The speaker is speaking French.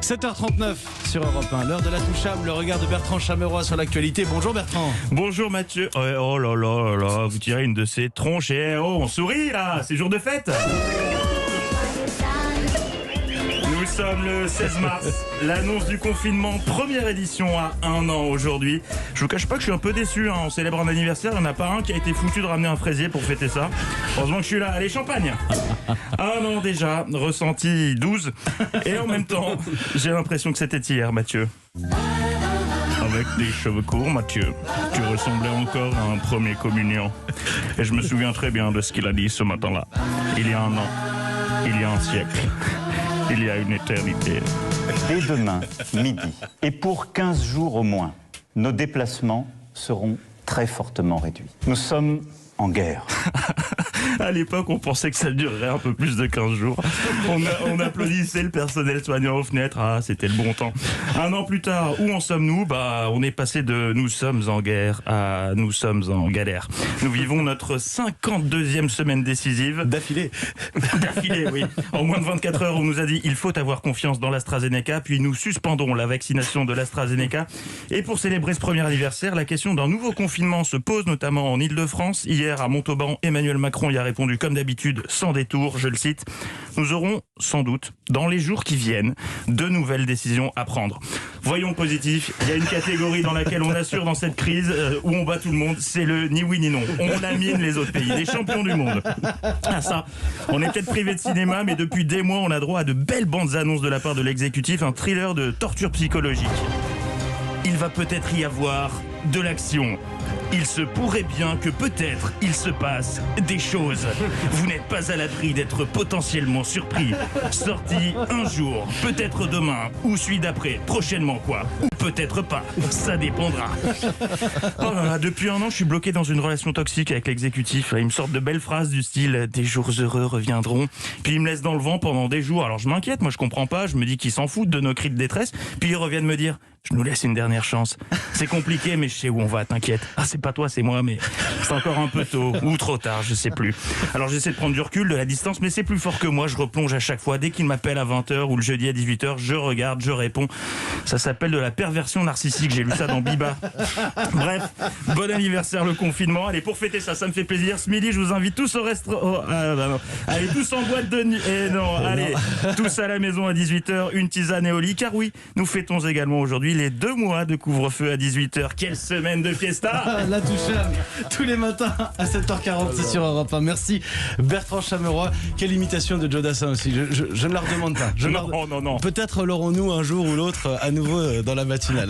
7h39 sur Europe 1, l'heure de la touchable, le regard de Bertrand Chameroy sur l'actualité. Bonjour Bertrand. Bonjour Mathieu. Oh là là là, vous tirez une de ces tronches et on sourit là, c'est jour de fête. Nous sommes le 16 mars, l'annonce du confinement, première édition à 1 an aujourd'hui. Je vous cache pas que je suis un peu déçu, on célèbre un anniversaire, il n'y en a pas un qui a été foutu de ramener un fraisier pour fêter ça. Heureusement que je suis là, allez champagne. 1 an déjà, ressenti 12, et en même temps, j'ai l'impression que c'était hier Mathieu. Avec des cheveux courts, Mathieu, tu ressemblais encore à un premier communion. Et je me souviens très bien de ce qu'il a dit ce matin-là. Il y a 1 an, il y a un siècle, il y a une éternité. Dès demain, midi, et pour 15 jours au moins, nos déplacements seront très fortement réduits. Nous sommes en guerre. À l'époque, on pensait que ça durerait un peu plus de 15 jours. On applaudissait le personnel soignant aux fenêtres. Ah, c'était le bon temps. 1 an plus tard, où en sommes-nous ? On est passé de « nous sommes en guerre » à « nous sommes en galère ». Nous vivons notre 52e semaine décisive. D'affilée. D'affilée, oui. En moins de 24 heures, on nous a dit « il faut avoir confiance dans l'AstraZeneca », puis nous suspendons la vaccination de l'AstraZeneca. Et pour célébrer ce premier anniversaire, la question d'un nouveau confinement se pose, notamment en Ile-de-France. Hier, à Montauban, Emmanuel Macron y a répondu comme d'habitude, sans détour, je le cite. Nous aurons sans doute, dans les jours qui viennent, de nouvelles décisions à prendre. Voyons le positif, il y a une catégorie dans laquelle on assure dans cette crise, où on bat tout le monde, c'est le ni oui ni non. On lamine les autres pays, les champions du monde. Ah ça, on est peut-être privé de cinéma, mais depuis des mois, on a droit à de belles bandes annonces de la part de l'exécutif, un thriller de torture psychologique. Il va peut-être y avoir de l'action. Il se pourrait bien que peut-être il se passe des choses. Vous n'êtes pas à l'abri d'être potentiellement surpris. Sorti un jour, peut-être demain, ou celui d'après, prochainement quoi. Ou peut-être pas, ça dépendra. Oh là là, depuis 1 an, je suis bloqué dans une relation toxique avec l'exécutif. Il me sort de belles phrases du style « des jours heureux reviendront ». Puis il me laisse dans le vent pendant des jours. Alors je m'inquiète, moi je comprends pas, je me dis qu'ils s'en foutent de nos cris de détresse. Puis ils reviennent me dire « je nous laisse une dernière chance ». C'est compliqué, mais je sais où on va, t'inquiète. Ah, c'est pas toi, c'est moi, mais c'est encore un peu tôt, ou trop tard, je sais plus. Alors j'essaie de prendre du recul, de la distance, mais c'est plus fort que moi, je replonge à chaque fois. Dès qu'il m'appelle à 20h ou le jeudi à 18h, je regarde, je réponds. Ça s'appelle de la perversion narcissique, j'ai lu ça dans Biba. Bref, bon anniversaire le confinement. Allez, pour fêter ça, ça me fait plaisir. Ce midi, je vous invite tous au restaurant. Allez, tous en boîte de nuit. Et non, allez, tous à la maison à 18h, une tisane et au lit. Car oui, nous fêtons également aujourd'hui les 2 mois de couvre-feu à 18h. Quelle semaine de fiesta! La touchable, tous les matins à 7h40, c'est sur Europe 1. Merci Bertrand Chameroy. Quelle imitation de Joe Dassin aussi. Je ne la redemande pas. Non. Peut-être l'aurons-nous un jour ou l'autre à nouveau dans la matinale.